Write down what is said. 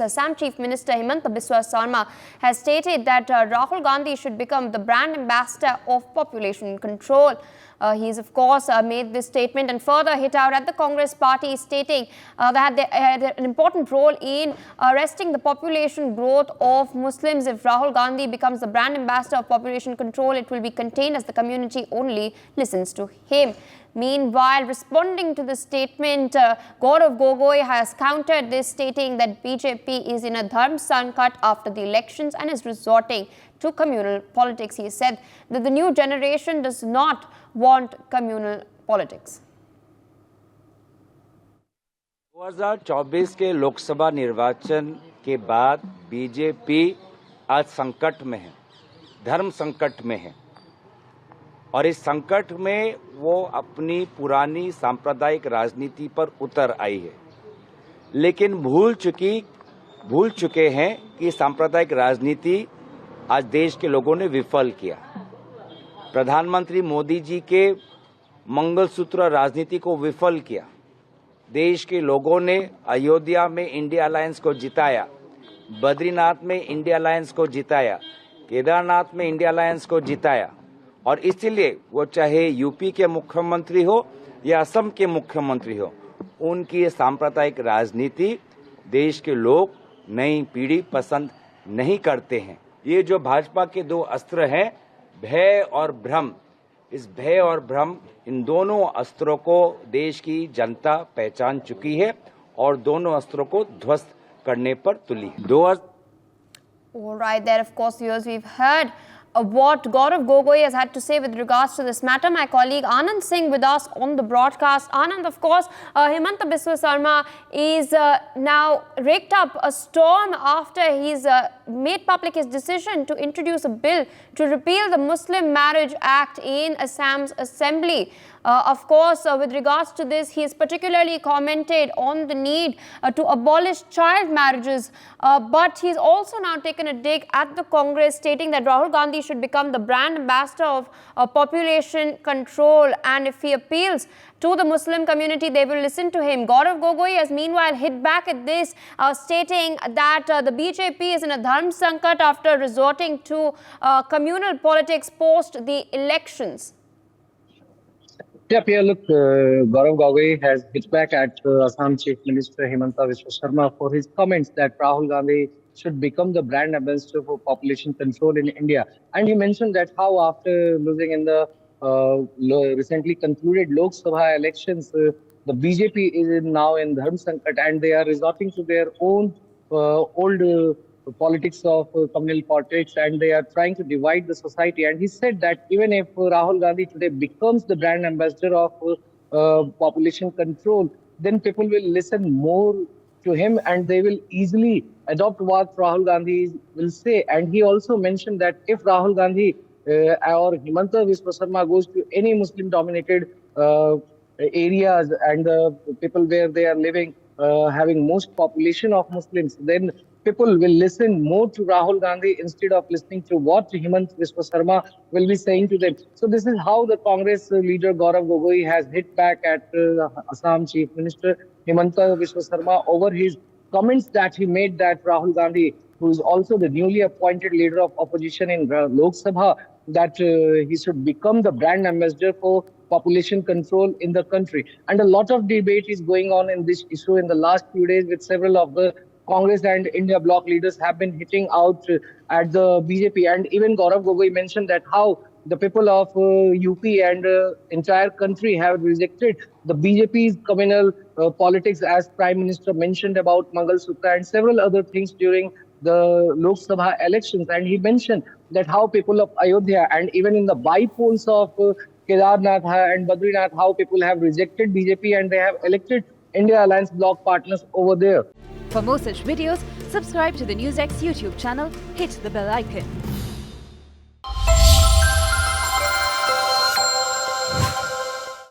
Assam Chief Minister Himanta Biswa Sarma has stated that Rahul Gandhi should become the brand ambassador of population control. He's of course made this statement and further hit out at the Congress party, stating that they had an important role in arresting the population growth of Muslims. If Rahul Gandhi becomes the brand ambassador of population control, it will be contained as the community only listens to him. Meanwhile, responding to the statement, Gaurav Gogoi has countered this, stating that BJP is in a dharm sankat after the elections and is resorting to communal politics. He said that the new generation does not want communal politics. 2024 के लोकसभा निर्वाचन के बाद BJP आज संकट में है, धर्म संकट में है और इस संकट में वो अपनी पुरानी सांप्रदायिक राजनीति पर उतर आई है, लेकिन भूल चुके हैं कि सांप्रदायिक राजनीति आज देश के लोगों ने विफल किया। प्रधानमंत्री मोदी जी के मंगलसूत्र राजनीति को विफल किया। देश के लोगों ने अयोध्या में इंडिया अलायंस को जिताया, बद्रीनाथ में इंडिया अलायंस को जिताया, केदारनाथ में इंडिया अलायंस को जिताया और इसलिए वो चाहे यूपी के मुख्यमंत्री हो या असम के मुख्यमंत्री हो, उनकी सांप्रदायिक राजनीति देश के लोग, नई पीढ़ी पसंद नहीं करते हैं। ये जो भाजपा के दो अस्त्र हैं, भय और भ्रम, इस भय और भ्रम, इन दोनों अस्त्रों को देश की जनता पहचान चुकी है और दोनों अस्त्रों को ध्वस्त करने पर तुली है। All right, there of course, viewers, we've heard what Gaurav Gogoi has had to say with regards to this matter. My colleague Anand Singh with us on the broadcast. Anand, of course, Himanta Biswa Sarma is now raked up a storm after he's made public his decision to introduce a bill to repeal the Muslim Marriage Act in Assam's assembly. Of course, with regards to this, he has particularly commented on the need to abolish child marriages, but he's also now taken a dig at the Congress, stating that Rahul Gandhi should become the brand ambassador of population control, and if he appeals to the Muslim community, they will listen to him. Gaurav Gogoi has meanwhile hit back at this, stating that the BJP is in a dharm sankat after resorting to communal politics post the elections. Yeah, Pierre, look, Gaurav Gogoi has hit back at Assam Chief Minister Himanta Biswa Sarma for his comments that Rahul Gandhi should become the brand ambassador for population control in India. And he mentioned that how after losing in the recently concluded Lok Sabha elections, the BJP is now in Dharm Sankat and they are resorting to their own old politics of communal politics, and they are trying to divide the society. And he said that even if Rahul Gandhi today becomes the brand ambassador of population control, then people will listen more to him and they will easily adopt what Rahul Gandhi will say. And he also mentioned that if Rahul Gandhi or Himanta Biswa Sarma goes to any Muslim dominated areas and the people where they are living having most population of Muslims, then people will listen more to Rahul Gandhi instead of listening to what Himanta Biswa Sarma will be saying to them. So this is how the Congress leader Gaurav Gogoi has hit back at Assam Chief Minister Himanta Biswa Sarma over his comments that he made that Rahul Gandhi, who is also the newly appointed leader of opposition in Lok Sabha, that he should become the brand ambassador for population control in the country. And a lot of debate is going on in this issue in the last few days, with several of the Congress and India bloc leaders have been hitting out at the BJP. And even Gaurav Gogoi mentioned that how the people of UP and entire country have rejected the BJP's communal politics, as Prime Minister mentioned about Mangalsutra and several other things during the Lok Sabha elections. And he mentioned that how people of Ayodhya and even in the by-polls of Kedarnath and Badrinath, how people have rejected BJP and they have elected India Alliance bloc partners over there. For more such videos, subscribe to the NewsX YouTube channel, hit the bell icon.